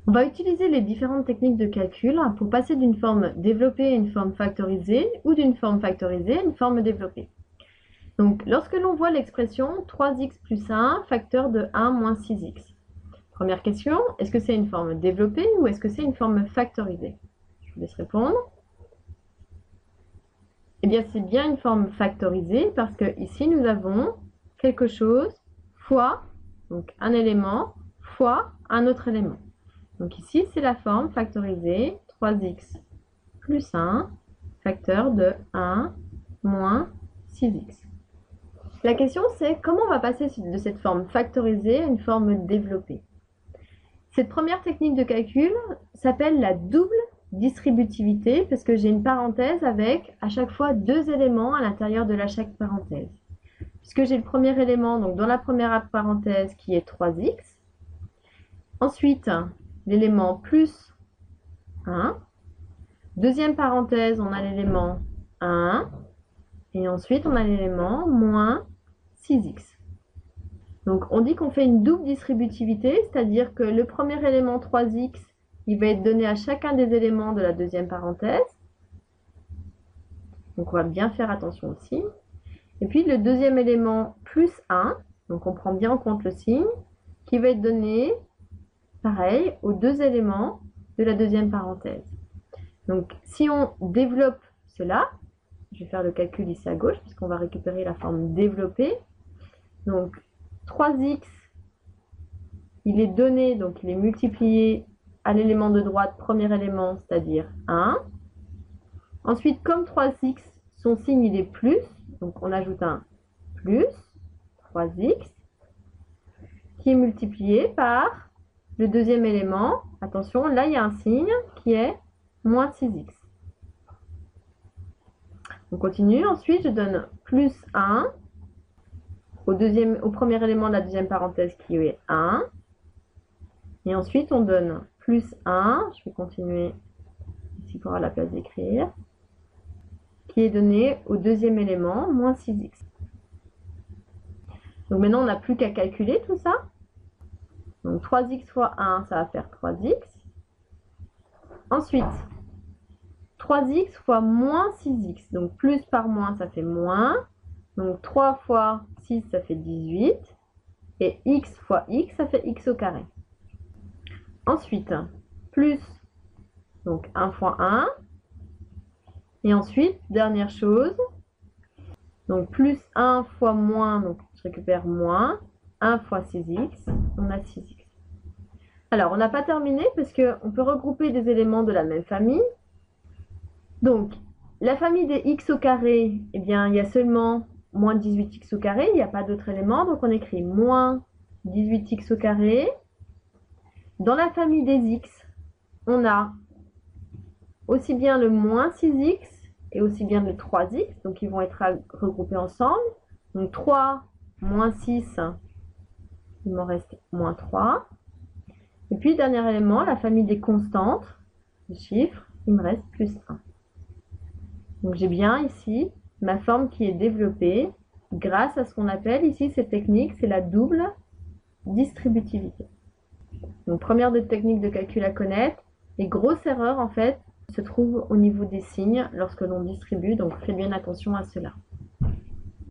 On va utiliser les différentes techniques de calcul pour passer d'une forme développée à une forme factorisée ou d'une forme factorisée à une forme développée. Donc, lorsque l'on voit l'expression 3x plus 1 facteur de 1 moins 6x. Première question, est-ce que c'est une forme développée ou est-ce que c'est une forme factorisée? Je vous laisse répondre. Eh bien, c'est bien une forme factorisée parce que ici, nous avons quelque chose fois, donc un élément, fois un autre élément. Donc ici, c'est la forme factorisée 3x plus 1 facteur de 1 moins 6x. La question, c'est comment on va passer de cette forme factorisée à une forme développée. Cette première technique de calcul s'appelle la double distributivité parce que j'ai une parenthèse avec à chaque fois deux éléments à l'intérieur de chaque parenthèse. Puisque j'ai le premier élément, donc dans la première parenthèse qui est 3x. Ensuite, l'élément plus 1. Deuxième parenthèse, on a l'élément 1. Et ensuite, on a l'élément moins 6x. Donc, on dit qu'on fait une double distributivité, c'est-à-dire que le premier élément 3x, il va être donné à chacun des éléments de la deuxième parenthèse. Donc, on va bien faire attention aussi. Et puis, le deuxième élément plus 1, donc on prend bien en compte le signe, qui va être donné, pareil, aux deux éléments de la deuxième parenthèse. Donc, si on développe cela, je vais faire le calcul ici à gauche, puisqu'on va récupérer la forme développée. Donc, 3x, il est donné, donc il est multiplié à l'élément de droite, premier élément, c'est-à-dire 1. Ensuite, comme 3x, son signe, il est plus, donc on ajoute un plus 3x, qui est multiplié par le deuxième élément. Attention, là, il y a un signe qui est moins 6x. On continue. Ensuite, je donne plus 1 au premier élément de la deuxième parenthèse qui est 1. Et ensuite, on donne plus 1. Je vais continuer ici pour avoir la place d'écrire. Qui est donné au deuxième élément, moins 6x. Donc maintenant, on n'a plus qu'à calculer tout ça. Donc 3x fois 1, ça va faire 3x. Ensuite, 3x fois moins 6x. Donc plus par moins, ça fait moins. Donc 3 fois 6, ça fait 18. Et x fois x, ça fait x au carré. Ensuite, plus, donc 1 fois 1. Et ensuite, dernière chose, donc plus 1 fois moins, donc je récupère moins, 1 fois 6x, on a 6x. Alors, on n'a pas terminé parce qu'on peut regrouper des éléments de la même famille. Donc, la famille des x au carré, eh bien, il y a seulement moins 18x au carré, il n'y a pas d'autres éléments, donc on écrit moins 18x au carré. Dans la famille des x, on a aussi bien le moins 6x et aussi bien le 3x, donc ils vont être regroupés ensemble. Donc 3 moins 6, il m'en reste moins 3. Et puis, dernier élément, la famille des constantes, les chiffres, il me reste plus 1. Donc j'ai bien ici ma forme qui est développée grâce à ce qu'on appelle ici cette technique, c'est la double distributivité. Donc première technique de calcul à connaître. Les grosses erreurs en fait se trouvent au niveau des signes lorsque l'on distribue, donc faites bien attention à cela.